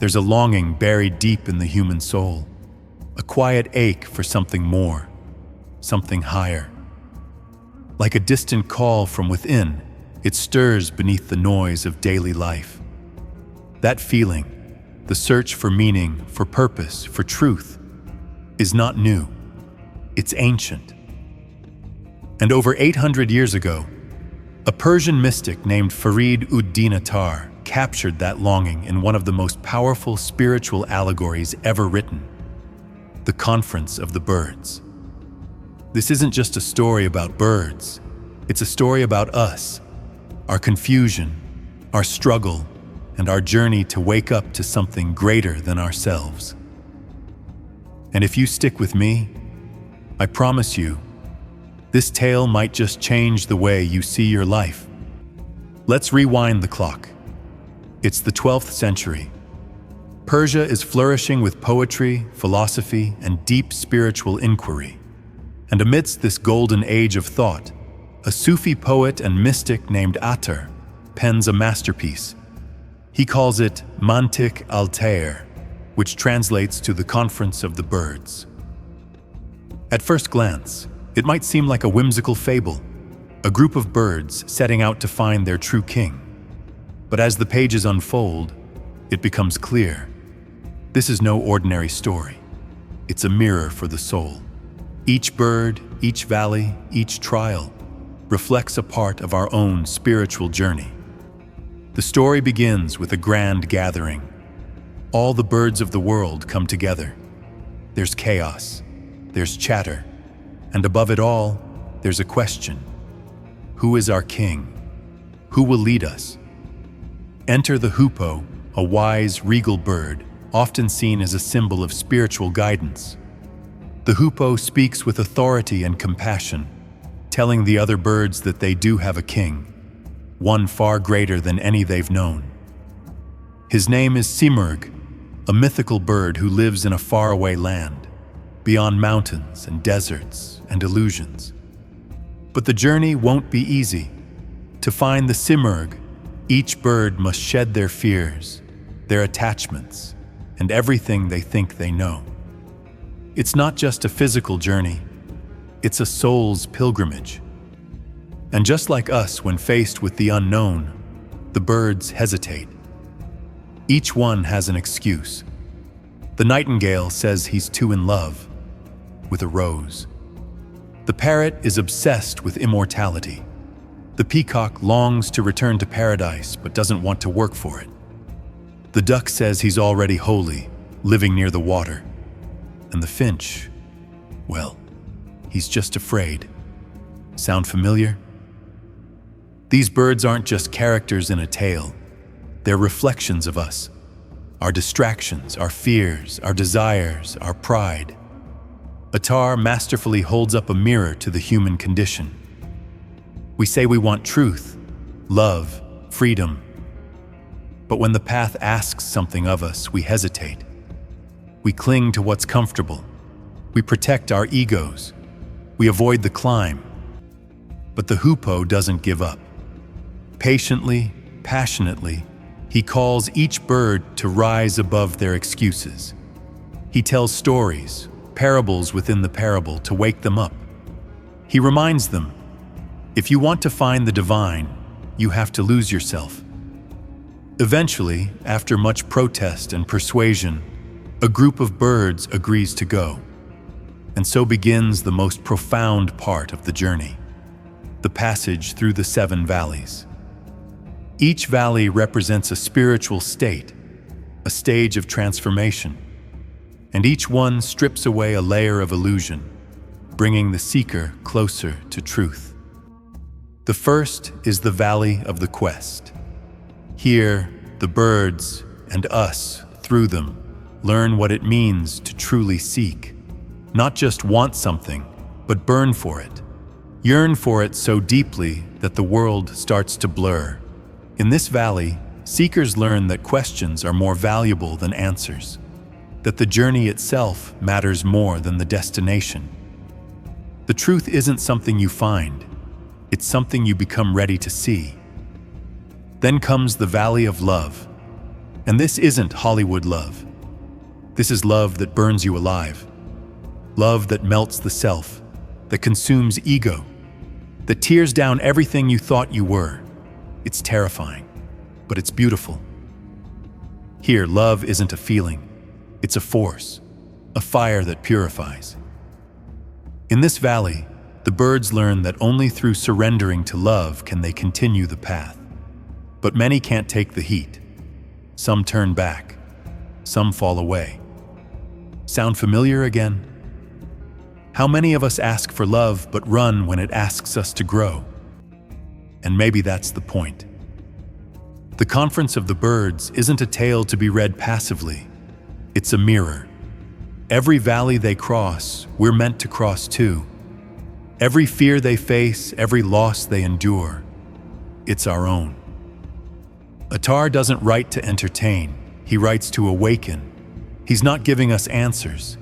There's a longing buried deep in the human soul, a quiet ache for something more, something higher. Like a distant call from within, it stirs beneath the noise of daily life. That feeling, the search for meaning, for purpose, for truth, is not new. It's ancient. And over 800 years ago, a Persian mystic named Farid Attar captured that longing in one of the most powerful spiritual allegories ever written, The Conference of the Birds. This isn't just a story about birds. It's a story about us, our confusion, our struggle, and our journey to wake up to something greater than ourselves. And if you stick with me, I promise you, this tale might just change the way you see your life. Let's rewind the clock. It's the 12th century. Persia is flourishing with poetry, philosophy, and deep spiritual inquiry. And amidst this golden age of thought, a Sufi poet and mystic named Attar pens a masterpiece. He calls it Manṭiq-uṭ-Ṭayr, which translates to the Conference of the Birds. At first glance, it might seem like a whimsical fable, a group of birds setting out to find their true king. But as the pages unfold, it becomes clear. This is no ordinary story. It's a mirror for the soul. Each bird, each valley, each trial reflects a part of our own spiritual journey. The story begins with a grand gathering. All the birds of the world come together. There's chaos, there's chatter, and above it all, there's a question. Who is our king? Who will lead us? Enter the hoopoe, a wise, regal bird, often seen as a symbol of spiritual guidance. The hoopoe speaks with authority and compassion, telling the other birds that they do have a king, one far greater than any they've known. His name is Simurgh, a mythical bird who lives in a faraway land, beyond mountains and deserts and illusions. But the journey won't be easy. To find the Simurgh, each bird must shed their fears, their attachments, and everything they think they know. It's not just a physical journey, it's a soul's pilgrimage. And just like us when faced with the unknown, the birds hesitate. Each one has an excuse. The nightingale says he's too in love with a rose. The parrot is obsessed with immortality. The peacock longs to return to paradise but doesn't want to work for it. The duck says he's already holy, living near the water. And the finch, well, he's just afraid. Sound familiar? These birds aren't just characters in a tale. They're reflections of us, our distractions, our fears, our desires, our pride. Attar masterfully holds up a mirror to the human condition. We say we want truth, love, freedom. But when the path asks something of us, we hesitate. We cling to what's comfortable. We protect our egos. We avoid the climb. But the hoopoe doesn't give up. Patiently, passionately, he calls each bird to rise above their excuses. He tells stories, parables within the parable to wake them up. He reminds them, if you want to find the divine, you have to lose yourself. Eventually, after much protest and persuasion, a group of birds agrees to go. And so begins the most profound part of the journey, the passage through the 7 valleys. Each valley represents a spiritual state, a stage of transformation, and each one strips away a layer of illusion, bringing the seeker closer to truth. The first is the Valley of the Quest. Here, the birds, and us, through them, learn what it means to truly seek. Not just want something, but burn for it. Yearn for it so deeply that the world starts to blur. In this valley, seekers learn that questions are more valuable than answers, that the journey itself matters more than the destination. The truth isn't something you find, it's something you become ready to see. Then comes the Valley of Love. And this isn't Hollywood love. This is love that burns you alive. Love that melts the self, that consumes ego, that tears down everything you thought you were. It's terrifying, but it's beautiful. Here, love isn't a feeling. It's a force, a fire that purifies. In this valley, the birds learn that only through surrendering to love can they continue the path. But many can't take the heat. Some turn back. Some fall away. Sound familiar again? How many of us ask for love but run when it asks us to grow? And maybe that's the point. The Conference of the Birds isn't a tale to be read passively. It's a mirror. Every valley they cross, we're meant to cross too. Every fear they face, every loss they endure, it's our own. Attar doesn't write to entertain, he writes to awaken. He's not giving us answers.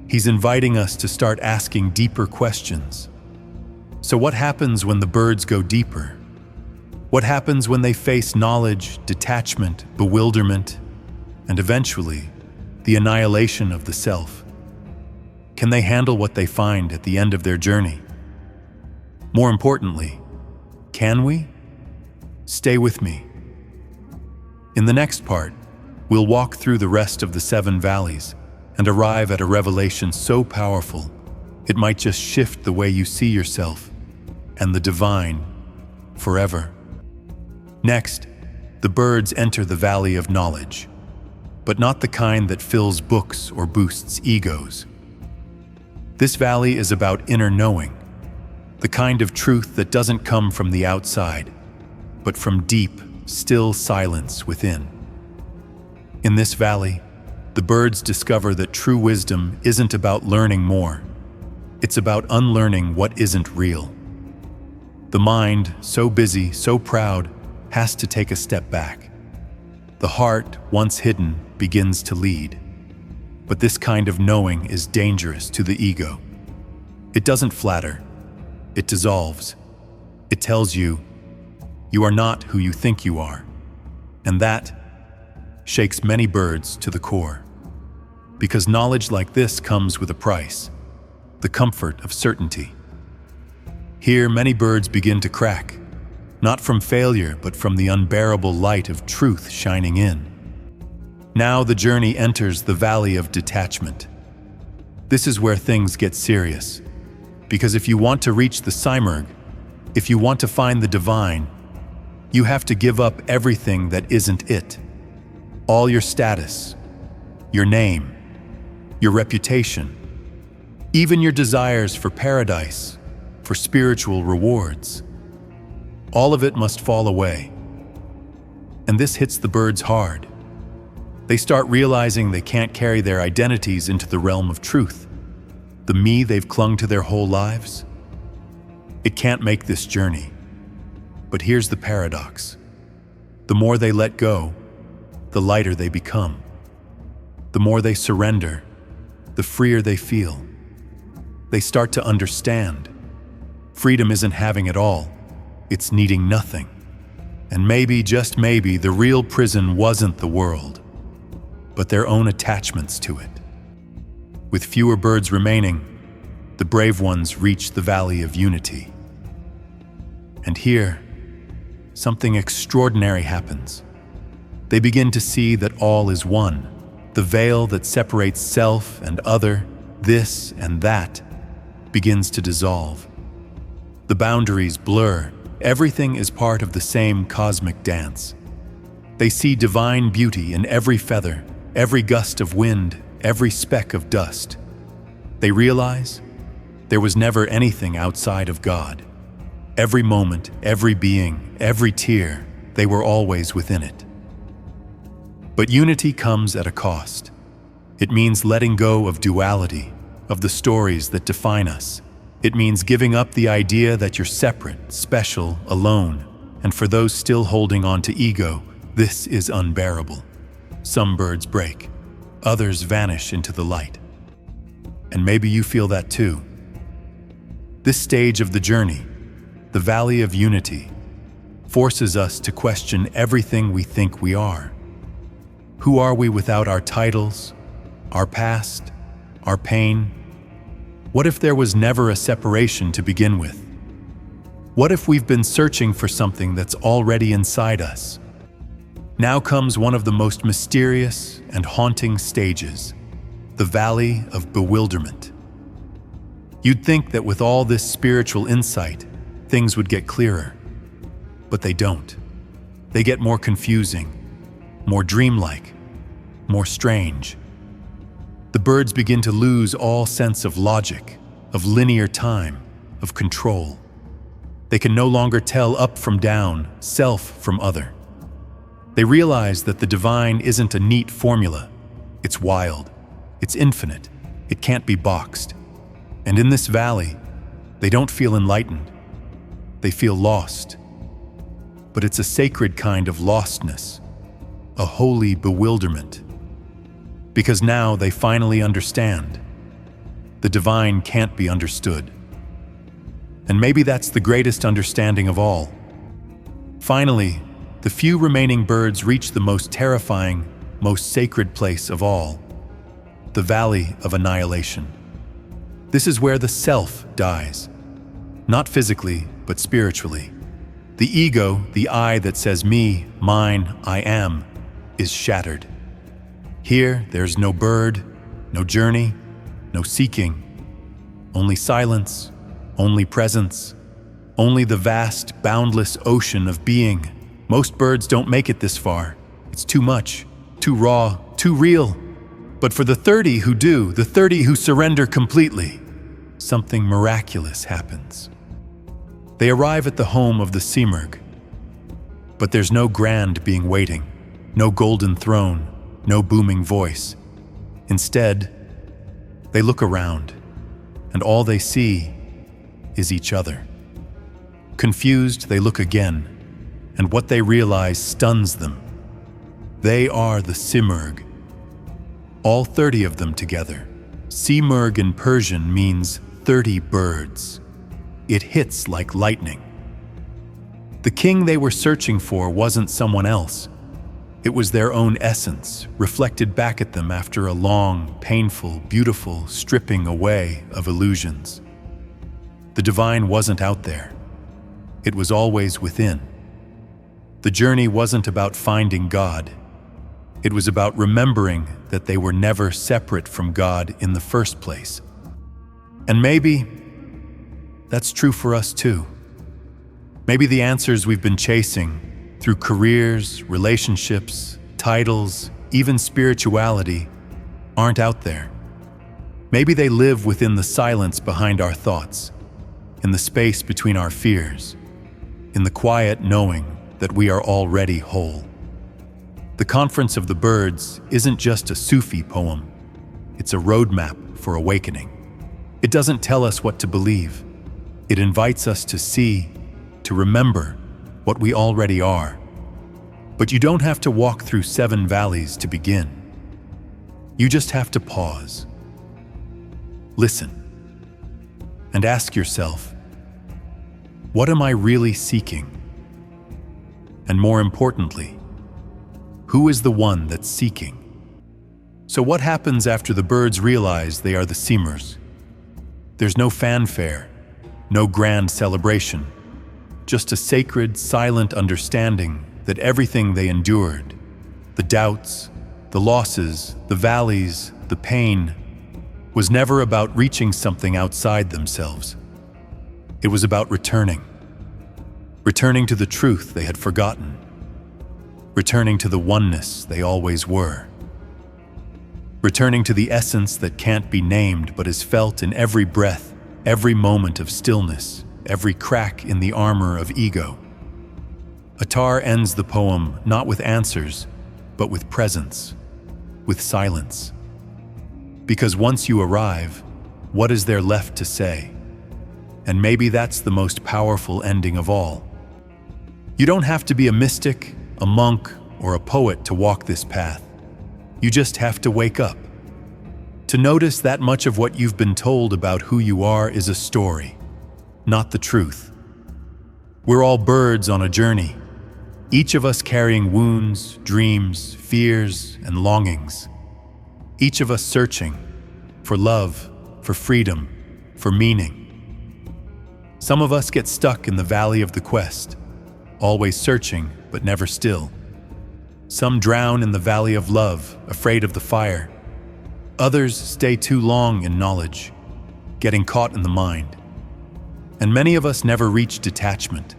He's inviting us to start asking deeper questions. So what happens when the birds go deeper? What happens when they face knowledge, detachment, bewilderment, and eventually, the annihilation of the self? Can they handle what they find at the end of their journey? More importantly, can we? Stay with me. In the next part, we'll walk through the rest of the 7 valleys and arrive at a revelation so powerful, it might just shift the way you see yourself and the divine forever. Next, the birds enter the valley of knowledge, but not the kind that fills books or boosts egos. This valley is about inner knowing, the kind of truth that doesn't come from the outside, but from deep, still silence within. In this valley, the birds discover that true wisdom isn't about learning more. It's about unlearning what isn't real. The mind, so busy, so proud, has to take a step back. The heart, once hidden, begins to lead. But this kind of knowing is dangerous to the ego. It doesn't flatter. It dissolves. It tells you, you are not who you think you are. And that shakes many birds to the core. Because knowledge like this comes with a price, the comfort of certainty. Here, many birds begin to crack, not from failure, but from the unbearable light of truth shining in. Now the journey enters the valley of detachment. This is where things get serious. Because if you want to reach the Simurgh, if you want to find the divine, you have to give up everything that isn't it. All your status, your name, your reputation, even your desires for paradise, for spiritual rewards. All of it must fall away. And this hits the birds hard. They start realizing they can't carry their identities into the realm of truth, the me they've clung to their whole lives. It can't make this journey. But here's the paradox. The more they let go, the lighter they become. The more they surrender, the freer they feel. They start to understand. Freedom isn't having it all, it's needing nothing. And maybe, just maybe, the real prison wasn't the world, but their own attachments to it. With fewer birds remaining, the brave ones reach the Valley of Unity. And here, something extraordinary happens. They begin to see that all is one. The veil that separates self and other, this and that, begins to dissolve. The boundaries blur. Everything is part of the same cosmic dance. They see divine beauty in every feather, every gust of wind, every speck of dust. They realize there was never anything outside of God. Every moment, every being, every tear, they were always within it. But unity comes at a cost. It means letting go of duality, of the stories that define us. It means giving up the idea that you're separate, special, alone. And for those still holding on to ego, this is unbearable. Some birds break, others vanish into the light. And maybe you feel that too. This stage of the journey, the Valley of Unity, forces us to question everything we think we are. Who are we without our titles, our past, our pain? What if there was never a separation to begin with? What if we've been searching for something that's already inside us? Now comes one of the most mysterious and haunting stages, the Valley of Bewilderment. You'd think that with all this spiritual insight, things would get clearer. But they don't. They get more confusing, more dreamlike, more strange. The birds begin to lose all sense of logic, of linear time, of control. They can no longer tell up from down, self from other. They realize that the divine isn't a neat formula. It's wild. It's infinite. It can't be boxed. And in this valley, they don't feel enlightened. They feel lost. But it's a sacred kind of lostness, a holy bewilderment. Because now they finally understand. The divine can't be understood. And maybe that's the greatest understanding of all. Finally, the few remaining birds reach the most terrifying, most sacred place of all, the Valley of Annihilation. This is where the self dies, not physically, but spiritually. The ego, the I that says me, mine, I am, is shattered. Here, there's no bird, no journey, no seeking, only silence, only presence, only the vast, boundless ocean of being. Most birds don't make it this far. It's too much, too raw, too real. But for the 30 who do, the 30 who surrender completely, something miraculous happens. They arrive at the home of the Simurgh. But there's no grand being waiting, no golden throne, no booming voice. Instead, they look around, and all they see is each other. Confused, they look again, and what they realize stuns them. They are the Simurgh. All 30 of them together. Simurgh in Persian means 30 birds. It hits like lightning. The king they were searching for wasn't someone else. It was their own essence, reflected back at them after a long, painful, beautiful stripping away of illusions. The divine wasn't out there. It was always within. The journey wasn't about finding God. It was about remembering that they were never separate from God in the first place. And maybe that's true for us too. Maybe the answers we've been chasing through careers, relationships, titles, even spirituality aren't out there. Maybe they live within the silence behind our thoughts, in the space between our fears, in the quiet knowing that we are already whole. The Conference of the Birds isn't just a Sufi poem. It's a roadmap for awakening. It doesn't tell us what to believe. It invites us to see, to remember what we already are. But you don't have to walk through 7 valleys to begin. You just have to pause, listen, and ask yourself, what am I really seeking? And more importantly, who is the one that's seeking? So what happens after the birds realize they are the Simurghs? There's no fanfare, no grand celebration, just a sacred, silent understanding that everything they endured, the doubts, the losses, the valleys, the pain, was never about reaching something outside themselves. It was about returning to the truth they had forgotten, returning to the oneness they always were, returning to the essence that can't be named but is felt in every breath, every moment of stillness, every crack in the armor of ego. Attar ends the poem not with answers, but with presence, with silence. Because once you arrive, what is there left to say? And maybe that's the most powerful ending of all. You don't have to be a mystic, a monk, or a poet to walk this path. You just have to wake up. To notice that much of what you've been told about who you are is a story, not the truth. We're all birds on a journey, Each of us carrying wounds, dreams, fears, and longings. Each of us searching for love, for freedom, for meaning. Some of us get stuck in the valley of the quest, always searching but never still. Some drown in the valley of love, afraid of the fire. Others stay too long in knowledge, getting caught in the mind. And many of us never reach detachment,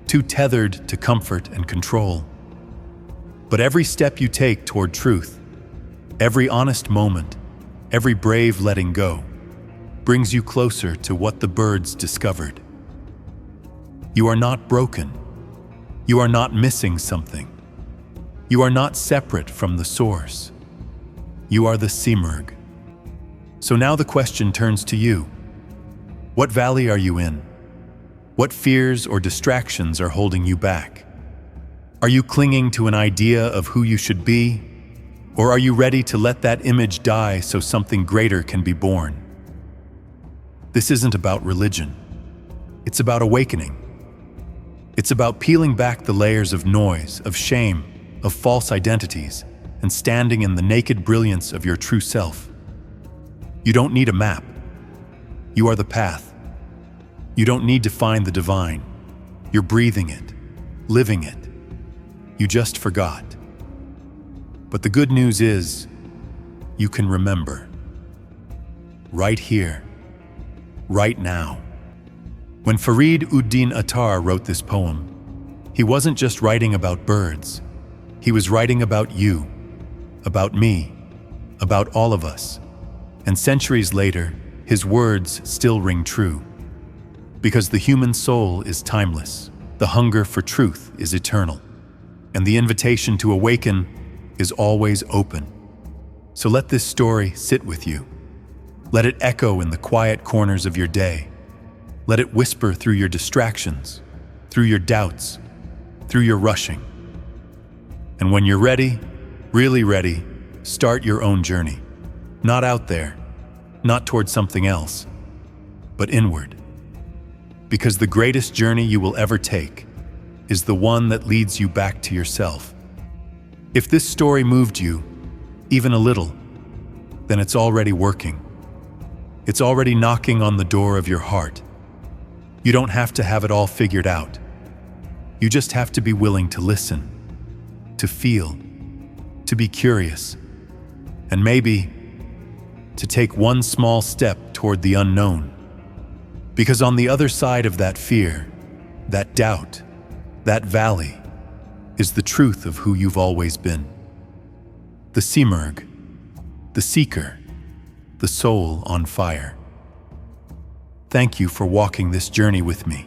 too tethered to comfort and control. But every step you take toward truth, every honest moment, every brave letting go, brings you closer to what the birds discovered. You are not broken. You are not missing something. You are not separate from the source. You are the Simurgh. So now the question turns to you. What valley are you in? What fears or distractions are holding you back? Are you clinging to an idea of who you should be? Or are you ready to let that image die so something greater can be born? This isn't about religion. It's about awakening. It's about peeling back the layers of noise, of shame, of false identities, and standing in the naked brilliance of your true self. You don't need a map. You are the path. You don't need to find the divine. You're breathing it, living it. You just forgot. But the good news is, you can remember. Right here, right now. When Farid Attar wrote this poem, he wasn't just writing about birds. He was writing about you, about me, about all of us. And centuries later, his words still ring true. Because the human soul is timeless, the hunger for truth is eternal, and the invitation to awaken is always open. So let this story sit with you. Let it echo in the quiet corners of your day. Let it whisper through your distractions, through your doubts, through your rushing. And when you're ready, really ready, start your own journey. Not out there, not towards something else, but inward. Because the greatest journey you will ever take is the one that leads you back to yourself. If this story moved you, even a little, then it's already working. It's already knocking on the door of your heart. You don't have to have it all figured out. You just have to be willing to listen, to feel, to be curious, and maybe to take one small step toward the unknown. Because on the other side of that fear, that doubt, that valley, is the truth of who you've always been. The Simurgh, the seeker, the soul on fire. Thank you for walking this journey with me.